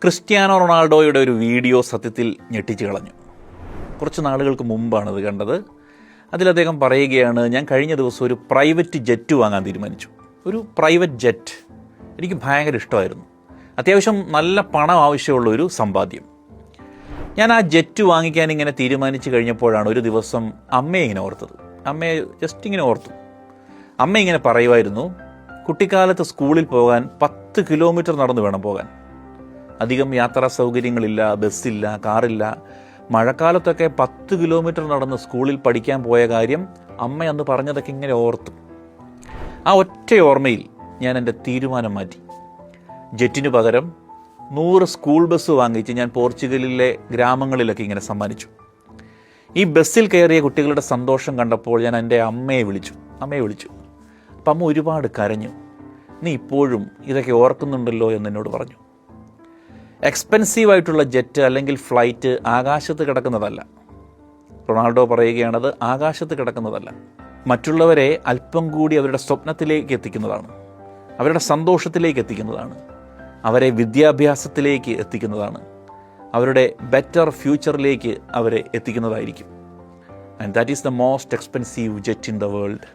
Cristiano റൊണാൾഡോയുടെ ഒരു video സത്യത്തിൽ ഞെട്ടിച്ചു കളഞ്ഞു. കുറച്ച് നാളുകൾക്ക് മുമ്പാണത് കണ്ടത്. അതിലദ്ദേഹം പറയുകയാണ്, ഞാൻ കഴിഞ്ഞ ദിവസം ഒരു പ്രൈവറ്റ് ജെറ്റ് വാങ്ങാൻ തീരുമാനിച്ചു. ഒരു പ്രൈവറ്റ് ജെറ്റ് എനിക്ക് ഭയങ്കര ഇഷ്ടമായിരുന്നു. അത്യാവശ്യം നല്ല പണം ആവശ്യമുള്ള ഒരു സമ്പാദ്യം. ഞാൻ ആ ജെറ്റ് വാങ്ങിക്കാൻ ഇങ്ങനെ തീരുമാനിച്ചു കഴിഞ്ഞപ്പോഴാണ് ഒരു ദിവസം അമ്മയെ ഇങ്ങനെ ഓർത്തത്. അമ്മയെ ജസ്റ്റ് ഇങ്ങനെ ഓർത്തു. അമ്മ ഇങ്ങനെ പറയുമായിരുന്നു, കുട്ടിക്കാലത്ത് സ്കൂളിൽ പോകാൻ 10 കിലോമീറ്റർ നടന്നു വേണം പോകാൻ. അധികം യാത്രാ സൗകര്യങ്ങളില്ല, ബസ്സില്ല, കാറില്ല. മഴക്കാലത്തൊക്കെ 10 കിലോമീറ്റർ നടന്ന് സ്കൂളിൽ പഠിക്കാൻ പോയ കാര്യം അമ്മ അന്ന് പറഞ്ഞതൊക്കെ ഇങ്ങനെ ഓർത്തു. ആ ഒറ്റ ഓർമ്മയിൽ ഞാൻ എൻ്റെ തീരുമാനം മാറ്റി. ജെറ്റിന് പകരം 100 സ്കൂൾ ബസ് വാങ്ങിച്ച് ഞാൻ പോർച്ചുഗലിലെ ഗ്രാമങ്ങളിലൊക്കെ ഇങ്ങനെ സമ്മാനിച്ചു. ഈ ബസ്സിൽ കയറിയ കുട്ടികളുടെ സന്തോഷം കണ്ടപ്പോൾ ഞാൻ എൻ്റെ അമ്മയെ വിളിച്ചു. അപ്പം അമ്മ ഒരുപാട് കരഞ്ഞു. നീ ഇപ്പോഴും ഇതൊക്കെ ഓർക്കുന്നുണ്ടല്ലോ എന്നോട് പറഞ്ഞു. എക്സ്പെൻസീവായിട്ടുള്ള ജെറ്റ് അല്ലെങ്കിൽ ഫ്ലൈറ്റ് ആകാശത്ത് കിടക്കുന്നതല്ല. റൊണാൾഡോ പറയുകയാണത് ആകാശത്ത് കിടക്കുന്നതല്ല. മറ്റുള്ളവരെ അല്പം കൂടി അവരുടെ സ്വപ്നത്തിലേക്ക് എത്തിക്കുന്നതാണ്, അവരുടെ സന്തോഷത്തിലേക്ക് എത്തിക്കുന്നതാണ്, അവരെ വിദ്യാഭ്യാസത്തിലേക്ക് എത്തിക്കുന്നതാണ്, അവരുടെ ബെറ്റർ ഫ്യൂച്ചറിലേക്ക് അവരെ എത്തിക്കുന്നതായിരിക്കും. And that is the most expensive jet in the world.